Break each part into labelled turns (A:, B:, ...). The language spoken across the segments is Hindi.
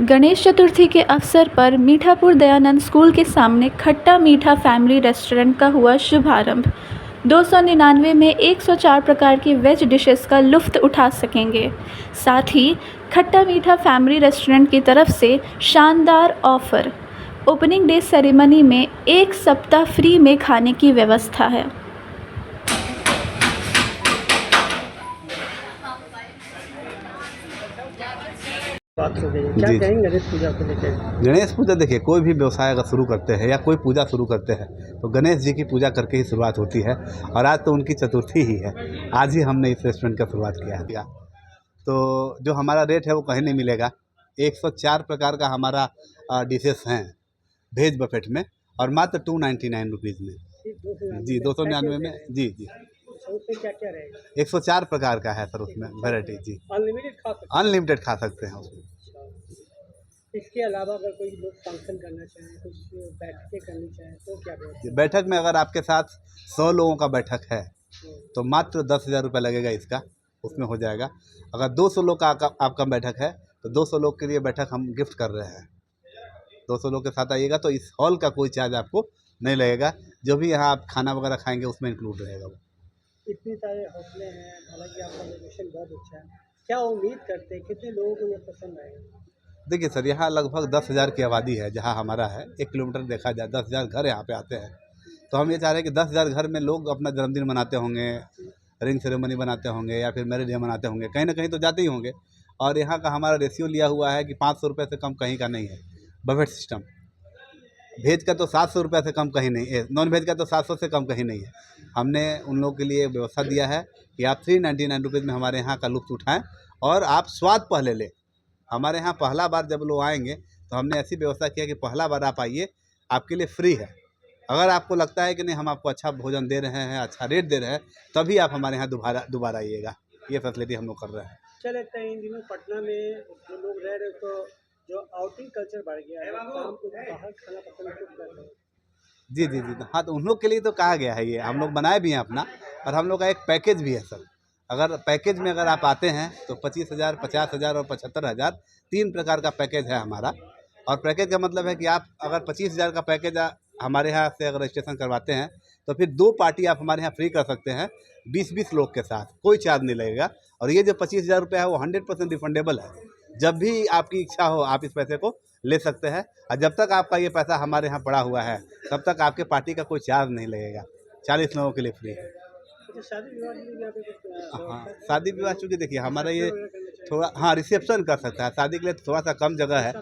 A: गणेश चतुर्थी के अवसर पर मीठापुर दयानंद स्कूल के सामने खट्टा मीठा फैमिली रेस्टोरेंट का हुआ शुभारंभ। 299 में 104 प्रकार की वेज डिशेस का लुत्फ़ उठा सकेंगे। साथ ही खट्टा मीठा फैमिली रेस्टोरेंट की तरफ से शानदार ऑफ़र, ओपनिंग डे सेरेमनी में 1 सप्ताह फ्री में खाने की व्यवस्था है।
B: बात हो गई है, क्या कहेंगे गणेश पूजा को लेकर?
C: गणेश पूजा देखिए, कोई भी व्यवसाय अगर शुरू करते हैं या कोई पूजा शुरू करते हैं तो गणेश जी की पूजा करके ही शुरुआत होती है। और आज तो उनकी चतुर्थी ही है। आज ही हमने इस रेस्टोरेंट का शुरुआत किया है। तो जो हमारा रेट है वो कहीं नहीं मिलेगा। 104 प्रकार का हमारा डिशेस हैं वेज बफेट में, और मात्र 299 रुपीज़ में जी, 299 में जी।
B: उसमें क्या क्या रहेगा?
C: 104 प्रकार का है सर उसमें वैरायटी जी। अनलिमिटेड खा सकते हैं उसमें।
B: इसके अलावा अगर कोई लोग फंक्शन करना चाहें, कुछ बैठकें करनी चाहें तो क्या व्यवस्था?
C: बैठक में अगर आपके साथ 100 लोगों का बैठक है तो मात्र 10,000 रुपये लगेगा इसका, उसमें हो जाएगा। अगर 200 लोग का आपका बैठक है तो 200 लोग के लिए बैठक हम गिफ्ट कर रहे हैं। 200 लोग के साथ आइएगा तो इस हॉल का कोई चार्ज आपको नहीं लगेगा। जो भी यहाँ आप खाना वगैरह खाएंगे उसमें इंक्लूड रहेगा वो।
B: इतने सारे हौसले हैं, हालांकि आपका लोकेशन बहुत अच्छा है। क्या उम्मीद करते हैं कितने लोगों को ये पसंद आएगा?
C: देखिए सर, यहाँ लगभग 10,000 की आबादी है जहाँ हमारा है। 1 किलोमीटर देखा जाए 10,000 घर यहाँ पे आते हैं। तो हम ये चाह रहे हैं कि 10,000 घर में लोग अपना जन्मदिन मनाते होंगे, रिंग सेरेमनी बनाते होंगे या फिर मैरिज डे मनाते होंगे, कहीं ना कहीं तो जाते ही होंगे। और यहाँ का हमारा रेशियो लिया हुआ है कि 500 रुपये से कम कहीं का नहीं है। बफेट सिस्टम वेज का तो 700 रुपये से कम कहीं नहीं है, नॉन वेज का तो 700 से कम कहीं नहीं है। हमने उन लोगों के लिए व्यवस्था दिया है कि आप 399 रुपीज़ में हमारे यहाँ का लुत्फ़ उठाएं और आप स्वाद पहले लें। हमारे यहाँ पहला बार जब लोग आएंगे तो हमने ऐसी व्यवस्था किया कि पहला बार आप आइए, आपके लिए फ्री है। अगर आपको लगता है कि नहीं हम आपको अच्छा भोजन दे रहे हैं, अच्छा रेट दे रहे हैं, तभी आप हमारे यहाँ दोबारा आइएगा। ये फैसिलिटी हम लोग कर रहे हैं।
B: क्या लगता है इन दिनों पटना में जो लोग रह रहे तो जो आउटिंग कल्चर बढ़ गया है, शाम को बाहर खाना पसंद क्यों कर रहे हैं?
C: जी। हाँ, तो उन लोग के लिए तो कहा गया है, ये हम लोग बनाए भी हैं अपना, और हम लोग का एक पैकेज भी है सर। अगर पैकेज में अगर आप आते हैं तो 25,000, 50,000 और 75,000 3 प्रकार का पैकेज है हमारा। और पैकेज का मतलब है कि आप अगर 25,000 का पैकेज हमारे यहाँ से अगर रजिस्ट्रेशन करवाते हैं तो फिर 2 पार्टी आप हमारे यहाँ फ्री कर सकते हैं 20-20 लोग के साथ, कोई चार्ज नहीं लगेगा। और ये जो 25,000 रुपये है वो 100% रिफंडेबल है। जब भी आपकी इच्छा हो आप इस पैसे को ले सकते हैं, और जब तक आपका ये पैसा हमारे यहाँ पड़ा हुआ है तब तक आपके पार्टी का कोई चार्ज नहीं लगेगा। 40 लोगों के लिए फ्री है।
B: शादी विवाह में भी यहाँ पे कुछ
C: हाँ, शादी विवाह चूँकि देखिए हमारा ये थोड़ा, हाँ, रिसेप्शन कर सकता है। शादी के लिए थोड़ा सा कम जगह है।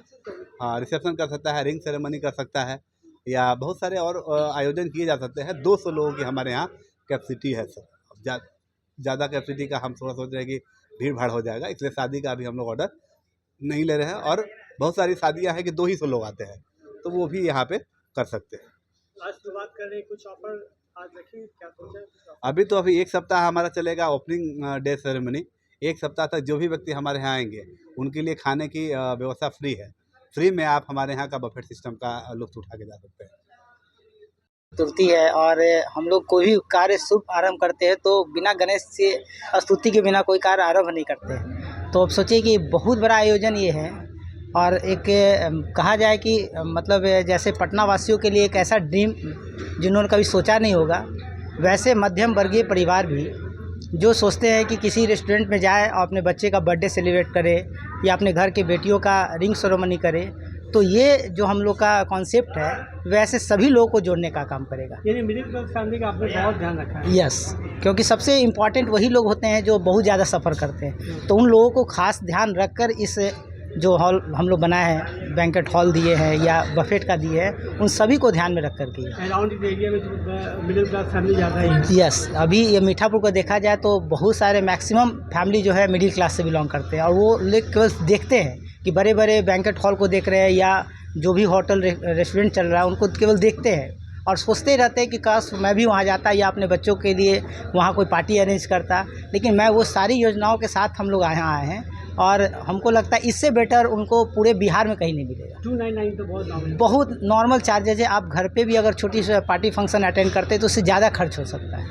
C: हाँ, रिसेप्शन कर सकता है, रिंग सेरेमनी कर सकता है, या बहुत सारे और आयोजन किए जा सकते हैं। 200 लोगों की हमारे यहाँ कैपेसिटी है सर। अब ज़्यादा कैपेसिटी का हम थोड़ा सोच रहे हैं कि भीड़ भाड़ हो जाएगा, इसलिए शादी का अभी हम लोग ऑर्डर नहीं ले रहे हैं। और बहुत सारी शादियाँ हैं कि 200 लोग आते हैं, तो वो भी यहाँ पे कर सकते हैं।
B: आज शुरुआत कर रहे हैं, कुछ ऑफर आज रखें, क्या सोचा है?
C: अभी 1 सप्ताह हमारा चलेगा ओपनिंग डे सेरेमनी। 1 सप्ताह तक जो भी व्यक्ति हमारे यहाँ आएंगे उनके लिए खाने की व्यवस्था फ्री है। फ्री में आप हमारे यहाँ का बफेट सिस्टम का लुत्फ़ उठा के जा सकते हैं।
D: चतुर्थी है और हम लोग कोई भी कार्य शुभ आरंभ करते हैं तो बिना गणेश से स्तुति के बिना कोई कार्य आरंभ नहीं करते। तो अब सोचिए कि बहुत बड़ा आयोजन ये है, और एक कहा जाए कि मतलब जैसे पटना वासियों के लिए एक ऐसा ड्रीम जिन्होंने कभी सोचा नहीं होगा, वैसे मध्यम वर्गीय परिवार भी जो सोचते हैं कि किसी रेस्टोरेंट में जाए और अपने बच्चे का बर्थडे सेलिब्रेट करे या अपने घर के बेटियों का रिंग सेरेमनी करे, तो ये जो हम लोग का कॉन्सेप्ट है वैसे सभी लोगों को जोड़ने का काम करेगा।
B: यानी मिडिल क्लास फैमिली का आपने बहुत ध्यान रखा है।
D: यस, क्योंकि सबसे इम्पॉर्टेंट वही लोग होते हैं जो बहुत ज़्यादा सफ़र करते हैं, तो उन लोगों को खास ध्यान रखकर इस जो हॉल हम लोग बनाए हैं, बैंकेट हॉल दिए हैं या बफेट का दिए हैं, उन सभी को ध्यान में रख कर के।
B: अराउंड इस एरिया में जो मिडिल क्लास फैमिली ज़्यादा है।
D: यस, अभी ये मीठापुर को देखा जाए तो बहुत सारे मैक्सिमम फैमिली जो है मिडिल क्लास से बिलोंग करते हैं, और वो लोग केवल देखते हैं कि बड़े बड़े बैंकेट हॉल को देख रहे हैं या जो भी होटल रेस्टोरेंट चल रहा है उनको केवल देखते हैं और सोचते रहते हैं कि काश मैं भी वहाँ जाता या अपने बच्चों के लिए वहाँ कोई पार्टी अरेंज करता। लेकिन मैं वो सारी योजनाओं के साथ हम लोग यहाँ आए हैं, और हमको लगता है इससे बेटर उनको पूरे बिहार में कहीं नहीं मिलेगा।
B: 299 तो
D: बहुत नॉर्मल चार्जेज है। आप घर पे भी अगर छोटी सी पार्टी फंक्शन अटेंड करते हैं तो उससे ज़्यादा खर्च हो सकता है।